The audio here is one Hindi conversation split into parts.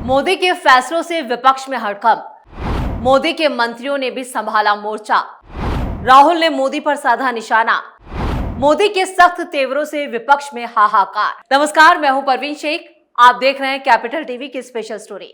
मोदी के फैसलों से विपक्ष में हड़कंप। मोदी के मंत्रियों ने भी संभाला मोर्चा। राहुल ने मोदी पर साधा निशाना। मोदी के सख्त तेवरों से विपक्ष में हाहाकार। नमस्कार, मैं हूं परवीन शेख। आप देख रहे हैं कैपिटल टीवी की स्पेशल स्टोरी।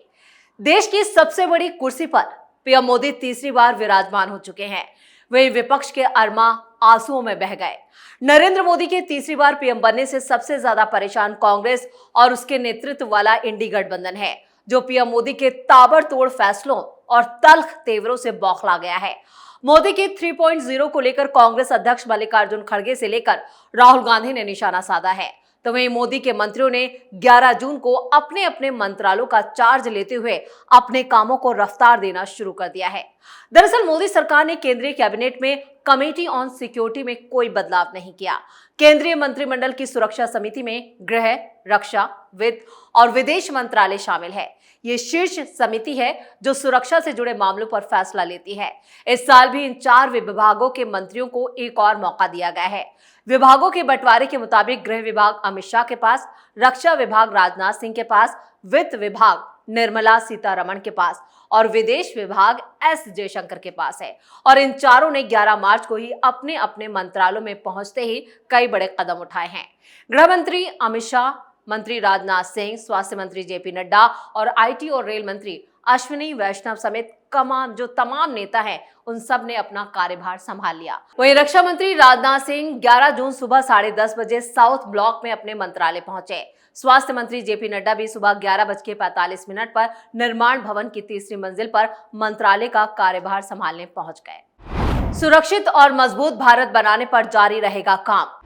देश की सबसे बड़ी कुर्सी पर पीएम मोदी तीसरी बार विराजमान हो चुके हैं। वहीं विपक्ष के अरमा आंसुओं में बह गए। नरेंद्र मोदी के तीसरी बार पीएम बनने से सबसे ज्यादा परेशान कांग्रेस और उसके नेतृत्व वाला इंडी गठबंधन है, जो पीएम मोदी के ताबड़तोड़ फैसलों और तल्ख तेवरों से बौखला गया है। मोदी के 3.0 को लेकर कांग्रेस अध्यक्ष मल्लिकार्जुन खड़गे से लेकर राहुल गांधी ने निशाना साधा है। तो वहीं मोदी के मंत्रियों ने 11 जून को अपने अपने मंत्रालयों का चार्ज लेते हुए अपने कामों को रफ्तार देना शुरू कर दिया है। दरअसल मोदी सरकार ने केंद्रीय कैबिनेट में कमेटी ऑन सिक्योरिटी में कोई बदलाव नहीं किया। केंद्रीय मंत्रिमंडल की सुरक्षा समिति में गृह, रक्षा, वित्त और विदेश मंत्रालय शामिल है। ये शीर्ष समिति है जो सुरक्षा से जुड़े मामलों पर फैसला लेती है। इस साल भी इन 4 विभागों के मंत्रियों को एक और मौका दिया गया है। विभागों के बंटवारे के मुताबिक गृह विभाग अमित शाह के पास, रक्षा विभाग राजनाथ सिंह के पास, वित्त विभाग निर्मला सीतारमण के पास और विदेश विभाग एस जयशंकर के पास है। और इन चारों ने 11 मार्च को ही अपने अपने मंत्रालयों में पहुंचते ही कई बड़े कदम उठाए हैं। गृह मंत्री अमित शाह, मंत्री राजनाथ सिंह, स्वास्थ्य मंत्री जेपी नड्डा और आईटी और रेल मंत्री अश्विनी वैष्णव समेत तमाम नेता हैं, उन सब ने अपना कार्यभार संभाल लिया। वहीं रक्षा मंत्री राजनाथ सिंह 11 जून सुबह 10:30 बजे साउथ ब्लॉक में अपने मंत्रालय पहुंचे। स्वास्थ्य मंत्री जेपी नड्डा भी सुबह 11:45 पर निर्माण भवन की तीसरी मंजिल पर मंत्रालय का कार्यभार संभालने पहुंच गए। सुरक्षित और मजबूत भारत बनाने पर जारी रहेगा काम।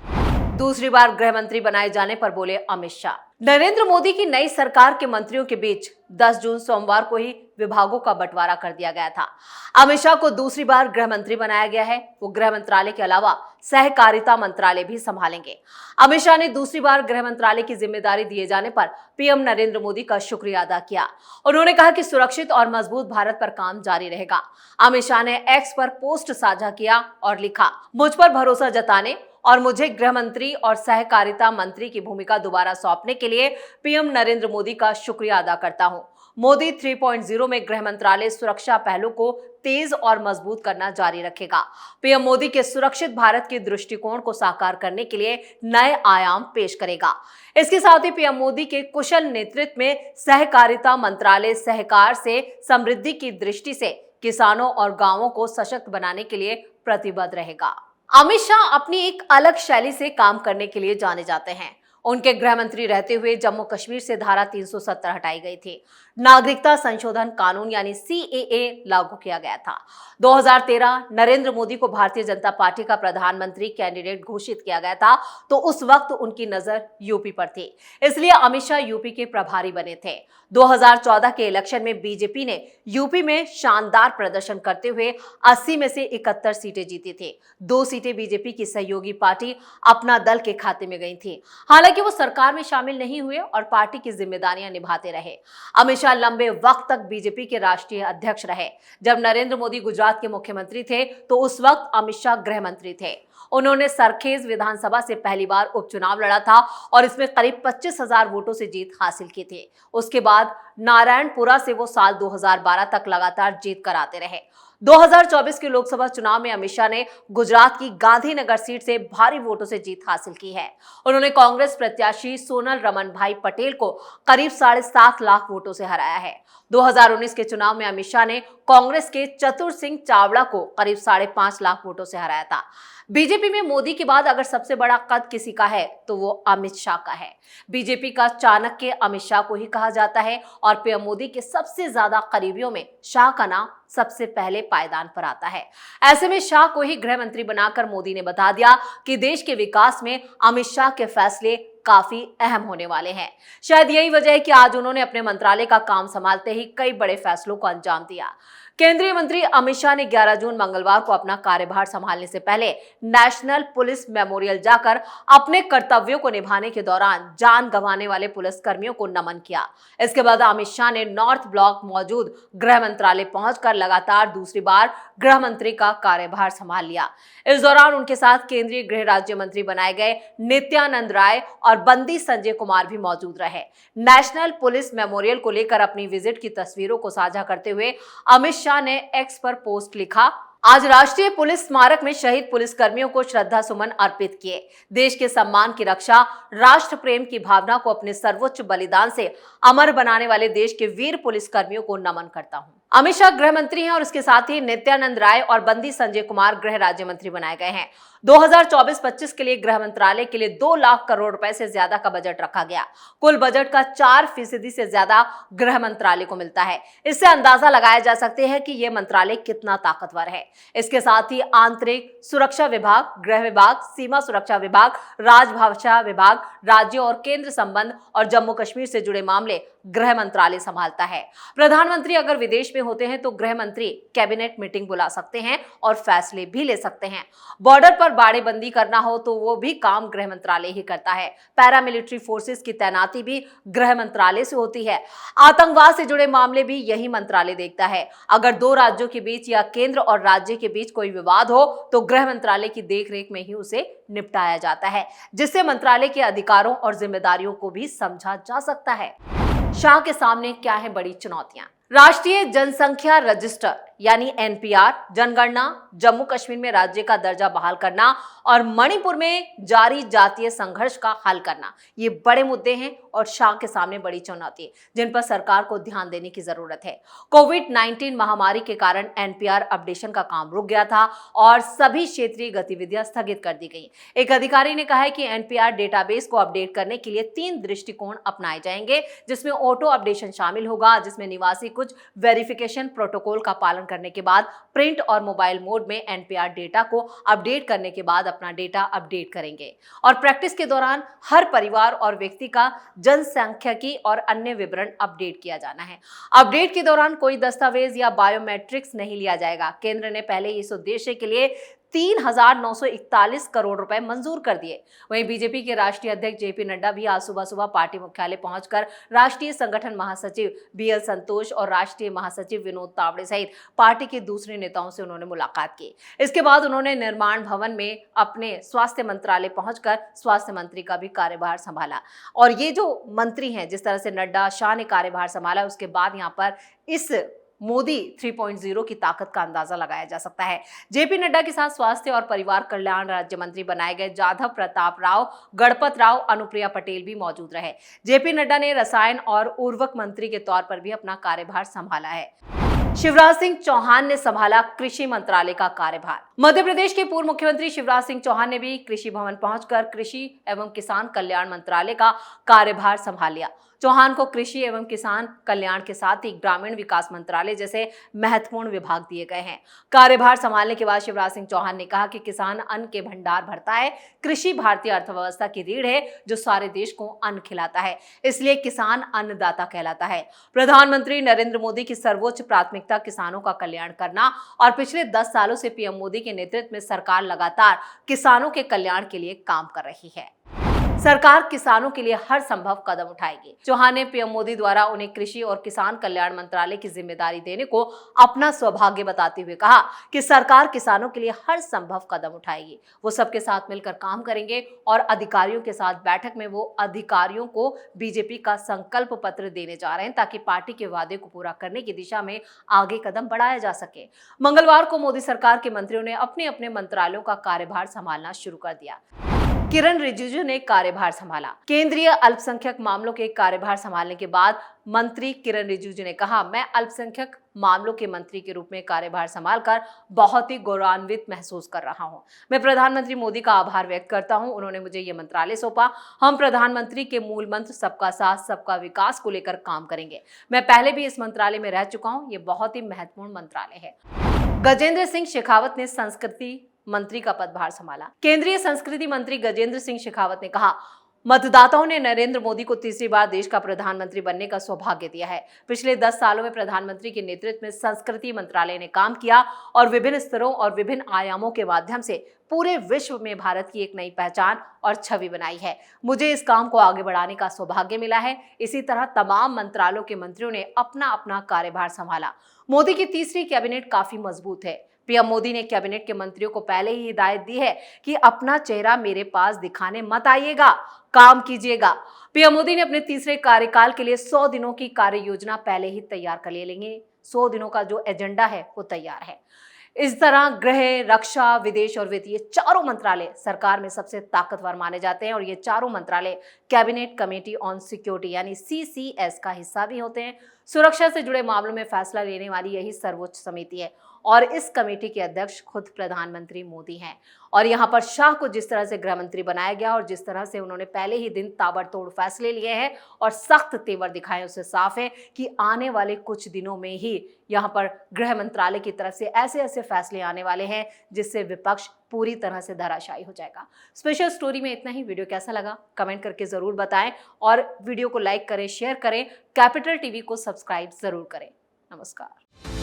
दूसरी बार गृह मंत्री बनाए जाने पर बोले अमित शाह। नरेंद्र मोदी की नई सरकार के मंत्रियों के बीच 10 जून सोमवार को ही विभागों का बंटवारा कर दिया गया था। अमित शाह को दूसरी बार गृह मंत्री बनाया गया है। वो गृह मंत्रालय के अलावा सहकारिता मंत्रालय भी संभालेंगे। अमित शाह ने दूसरी बार गृह मंत्रालय की जिम्मेदारी दिए जाने पर पीएम नरेंद्र मोदी का शुक्रिया अदा किया। उन्होंने कहा कि सुरक्षित और मजबूत भारत पर काम जारी रहेगा। अमित शाह ने एक्स पर पोस्ट साझा किया और लिखा, मुझ पर भरोसा जताने और मुझे गृह मंत्री और सहकारिता मंत्री की भूमिका दोबारा सौंपने के लिए पीएम नरेंद्र मोदी का शुक्रिया अदा करता हूं। मोदी 3.0 में गृह मंत्रालय सुरक्षा पहलू को तेज और मजबूत करना जारी रखेगा। पीएम मोदी के सुरक्षित भारत के दृष्टिकोण को साकार करने के लिए नए आयाम पेश करेगा। इसके साथ ही पीएम मोदी के कुशल नेतृत्व में सहकारिता मंत्रालय सहकार से समृद्धि की दृष्टि से किसानों और गांवों को सशक्त बनाने के लिए प्रतिबद्ध रहेगा। अमित शाह अपनी एक अलग शैली से काम करने के लिए जाने जाते हैं। उनके गृह मंत्री रहते हुए जम्मू कश्मीर से धारा 370 हटाई गई थी। नागरिकता संशोधन कानून यानी सीएए लागू किया गया था। 2013 नरेंद्र मोदी को भारतीय जनता पार्टी का प्रधानमंत्री कैंडिडेट घोषित किया गया था, तो उस वक्त उनकी नजर यूपी पर थी, इसलिए अमित शाह यूपी के प्रभारी बने थे। 2014 के इलेक्शन में बीजेपी ने यूपी में शानदार प्रदर्शन करते हुए 80 में से 71 सीटें जीती थी। 2 सीटें बीजेपी की सहयोगी पार्टी अपना दल के खाते में गई थी। हालांकि वो सरकार में शामिल नहीं हुए और पार्टी की जिम्मेदारियां निभाते रहे। अमित शाह लंबे वक्त तक बीजेपी के राष्ट्रीय अध्यक्ष रहे। जब नरेंद्र मोदी गुजरात के मुख्यमंत्री थे तो उस वक्त अमित शाह गृह मंत्री थे। उन्होंने सरखेज विधानसभा से पहली बार उपचुनाव लड़ा था और इसमें करीब 25,000 वोटों से जीत हासिल की थी। उसके बाद नारायणपुरा से वो साल 2012 तक लगातार जीत कर आते रहे। 2024 के लोकसभा चुनाव में अमित शाह ने गुजरात की गांधीनगर सीट से भारी वोटों से जीत हासिल की है। उन्होंने कांग्रेस प्रत्याशी सोनल रमन भाई पटेल को करीब 7.5 लाख वोटों से हराया है। 2019 के चुनाव में अमित शाह ने कांग्रेस के चतुर सिंह चावड़ा को करीब 5.5 लाख वोटों से हराया था। बीजेपी में मोदी के बाद अगर सबसे बड़ा कद किसी का है तो वो अमित शाह का है। बीजेपी का चाणक्य अमित शाह को ही कहा जाता है और पीएम मोदी के सबसे ज्यादा करीबियों में शाह का नाम सबसे पहले पायदान पर आता है। ऐसे में शाह को ही गृह मंत्री बनाकर मोदी ने बता दिया कि देश के विकास में अमित शाह के फैसले काफी अहम होने वाले हैं। शायद यही वजह है कि आज उन्होंने अपने मंत्रालय का काम संभालते ही कई बड़े फैसलों को अंजाम दिया। केंद्रीय मंत्री अमित शाह ने 11 जून मंगलवार को अपना कार्यभार संभालने से पहले नेशनल पुलिस मेमोरियल जाकर अपने कर्तव्यों को निभाने के दौरान जान गंवाने वाले पुलिस कर्मियों को नमन किया। इसके बाद अमित शाह ने नॉर्थ ब्लॉक मौजूद गृह मंत्रालय पहुंचकर लगातार दूसरी बार गृह मंत्री का कार्यभार संभाल लिया। इस दौरान उनके साथ केंद्रीय गृह राज्य मंत्री बनाए गए नित्यानंद राय और बंदी संजय कुमार भी मौजूद रहे। नेशनल पुलिस मेमोरियल को लेकर अपनी विजिट की तस्वीरों को साझा करते हुए अमित शाह ने एक्स पर पोस्ट लिखा, आज राष्ट्रीय पुलिस स्मारक में शहीद पुलिसकर्मियों को श्रद्धा सुमन अर्पित किए। देश के सम्मान की रक्षा, राष्ट्र प्रेम की भावना को अपने सर्वोच्च बलिदान से अमर बनाने वाले देश के वीर पुलिसकर्मियों को नमन करता हूं। अमित शाह गृह मंत्री हैं और उसके साथ ही नित्यानंद राय और बंदी संजय कुमार गृह राज्य मंत्री बनाए गए हैं। 2024-25 के लिए गृह मंत्रालय के लिए 2 लाख करोड़ रुपए से ज्यादा का बजट रखा गया। कुल बजट का 4% से ज्यादा गृह मंत्रालय को मिलता है। इससे अंदाजा लगाया जा सकते हैं कि यह मंत्रालय कितना ताकतवर है। इसके साथ ही आंतरिक सुरक्षा विभाग, गृह विभाग, सीमा सुरक्षा विभाग, राजभाषा विभाग, राज्य और केंद्र संबंध और जम्मू कश्मीर से जुड़े मामले गृह मंत्रालय संभालता है। प्रधानमंत्री अगर विदेश में होते हैं तो गृह मंत्री कैबिनेट मीटिंग बुला सकते हैं और फैसले भी ले सकते हैं। बॉर्डर पर बाड़ेबंदी करना हो तो वो भी काम गृह मंत्रालय ही करता है। पैरामिलिट्री फोर्सेस की तैनाती भी गृह मंत्रालय से होती है। आतंकवाद से जुड़े मामले भी यही मंत्रालय देखता है। अगर 2 राज्यों के बीच या केंद्र और राज्य के बीच कोई विवाद हो तो गृह मंत्रालय की देखरेख में ही उसे निपटाया जाता है, जिससे मंत्रालय के अधिकारों और जिम्मेदारियों को भी समझा जा सकता है। शाह के सामने क्या है बड़ी चुनौतियां? राष्ट्रीय जनसंख्या रजिस्टर यानी एनपीआर, जनगणना, जम्मू कश्मीर में राज्य का दर्जा बहाल करना और मणिपुर में जारी जातीय संघर्ष का हल करना, ये बड़े मुद्दे हैं और शाह के सामने बड़ी चुनौती जिन पर सरकार को ध्यान देने की जरूरत है। कोविड-19 महामारी के कारण एनपीआर अपडेशन का काम रुक गया था और सभी क्षेत्रीय गतिविधियां स्थगित कर दी गई। एक अधिकारी ने कहा है कि एनपीआर डेटाबेस को अपडेट करने के लिए 3 दृष्टिकोण अपनाए जाएंगे, जिसमें ऑटो अपडेशन शामिल होगा, जिसमें निवासी कुछ वेरिफिकेशन प्रोटोकॉल का पालन करने के बाद प्रिंट और मोबाइल मोड में एनपीआर डेटा को अपडेट करने के बाद अपना डेटा अपडेट करेंगे और प्रैक्टिस के दौरान हर परिवार और व्यक्ति का जनसांख्यिकी और अन्य विवरण अपडेट किया जाना है। अपडेट के दौरान कोई दस्तावेज या बायोमेट्रिक्स नहीं लिया जाएगा। केंद्र ने पहले इस उद्देश्य के लिए 3,941 करोड़ रुपए मंजूर कर दिए। वहीं बीजेपी के राष्ट्रीय अध्यक्ष जेपी नड्डा भी आज सुबह पार्टी मुख्यालय पहुंचकर राष्ट्रीय संगठन महासचिव बीएल संतोष और राष्ट्रीय महासचिव विनोद तावड़े सहित पार्टी के दूसरे नेताओं से उन्होंने मुलाकात की। इसके बाद उन्होंने निर्माण भवन में अपने स्वास्थ्य मंत्रालय पहुंचकर स्वास्थ्य मंत्री का भी कार्यभार संभाला। और ये जो मंत्री हैं, जिस तरह से नड्डा, शाह ने कार्यभार संभाला, उसके बाद यहाँ पर इस मोदी 3.0 की ताकत का अंदाजा लगाया जा सकता है। जेपी नड्डा के साथ स्वास्थ्य और परिवार कल्याण राज्य मंत्री बनाए गए जाधव प्रताप राव, गणपत राव, अनुप्रिया पटेल भी मौजूद रहे। जेपी नड्डा ने रसायन और उर्वरक मंत्री के तौर पर भी अपना कार्यभार संभाला है। शिवराज सिंह चौहान ने संभाला कृषि मंत्रालय का कार्यभार। मध्य प्रदेश के पूर्व मुख्यमंत्री शिवराज सिंह चौहान ने भी कृषि भवन पहुंचकर कृषि एवं किसान कल्याण मंत्रालय का कार्यभार संभाल लिया। चौहान को कृषि एवं किसान कल्याण के साथ ही ग्रामीण विकास मंत्रालय जैसे महत्वपूर्ण विभाग दिए गए हैं। कार्यभार संभालने के बाद शिवराज सिंह चौहान ने कहा कि किसान अन्न के भंडार भरता है। कृषि भारतीय अर्थव्यवस्था की रीढ़ है जो सारे देश को अन्न खिलाता है, इसलिए किसान अन्नदाता कहलाता है। प्रधानमंत्री नरेंद्र मोदी की सर्वोच्च प्राथमिकता किसानों का कल्याण करना और पिछले 10 सालों से पीएम मोदी के नेतृत्व में सरकार लगातार किसानों के कल्याण के लिए काम कर रही है। सरकार किसानों के लिए हर संभव कदम उठाएगी। चौहान ने पीएम मोदी द्वारा उन्हें कृषि और किसान कल्याण मंत्रालय की जिम्मेदारी देने को अपना सौभाग्य बताते हुए कहा कि सरकार किसानों के लिए हर संभव कदम उठाएगी। वो सबके साथ मिलकर काम करेंगे और अधिकारियों के साथ बैठक में वो अधिकारियों को बीजेपी का संकल्प पत्र देने जा रहे हैं ताकि पार्टी के वादे को पूरा करने की दिशा में आगे कदम बढ़ाया जा सके। मंगलवार को मोदी सरकार के मंत्रियों ने अपने अपने मंत्रालयों का कार्यभार संभालना शुरू कर दिया। किरण रिजिजू ने कार्यभार संभाला। केंद्रीय अल्पसंख्यक मामलों के कार्यभार संभालने के बाद मंत्री किरण रिजिजू ने कहा, मैं अल्पसंख्यक मामलों के मंत्री के रूप में कार्यभार संभालकर बहुत ही गौरवान्वित महसूस कर रहा हूं। मैं प्रधानमंत्री मोदी का आभार व्यक्त करता हूं, उन्होंने मुझे ये मंत्रालय सौंपा। हम प्रधानमंत्री के मूल मंत्र सबका साथ सबका विकास को लेकर काम करेंगे। मैं पहले भी इस मंत्रालय में रह चुका हूं, ये बहुत ही महत्वपूर्ण मंत्रालय है। गजेंद्र सिंह शेखावत ने संस्कृति मंत्री का पदभार संभाला। केंद्रीय संस्कृति मंत्री गजेंद्र सिंह शेखावत ने कहा, मतदाताओं ने नरेंद्र मोदी को तीसरी बार देश का प्रधानमंत्री बनने का सौभाग्य दिया है। पिछले 10 सालों में प्रधानमंत्री के नेतृत्व में संस्कृति मंत्रालय ने काम किया और विभिन्न स्तरों और विभिन्न आयामों के माध्यम से पूरे विश्व में भारत की एक नई पहचान और छवि बनाई है। मुझे इस काम को आगे बढ़ाने का सौभाग्य मिला है। इसी तरह तमाम मंत्रालयों के मंत्रियों ने अपना अपना कार्यभार संभाला। मोदी की तीसरी कैबिनेट काफी मजबूत है। पीएम मोदी ने कैबिनेट के मंत्रियों को पहले ही हिदायत दी है कि अपना चेहरा मेरे पास दिखाने मत आइएगा, काम कीजिएगा। पीएम मोदी ने अपने तीसरे कार्यकाल के लिए 100 दिनों की कार्य योजना पहले ही तैयार कर लेंगे। 100 दिनों का जो एजेंडा है वो तैयार है। इस तरह गृह, रक्षा, विदेश और वित्त, ये चारों मंत्रालय सरकार में सबसे ताकतवर माने जाते हैं और ये चारों मंत्रालय कैबिनेट कमेटी ऑन सिक्योरिटी यानी CCS का हिस्सा भी होते हैं। सुरक्षा से जुड़े मामलों में फैसला लेने वाली यही सर्वोच्च समिति है और इस कमेटी के अध्यक्ष खुद प्रधानमंत्री मोदी हैं। और यहाँ पर शाह को जिस तरह से गृह मंत्री बनाया गया और जिस तरह से उन्होंने पहले ही दिन ताबड़तोड़ फैसले लिए हैं और सख्त तेवर दिखाए, उससे साफ है कि आने वाले कुछ दिनों में ही यहाँ पर गृह मंत्रालय की तरफ से ऐसे ऐसे फैसले आने वाले हैं जिससे विपक्ष पूरी तरह से धराशायी हो जाएगा। स्पेशल स्टोरी में इतना ही। वीडियो कैसा लगा कमेंट करके जरूर बताएं और वीडियो को लाइक करें, शेयर करें, कैपिटल टीवी को सब्सक्राइब जरूर करें। नमस्कार।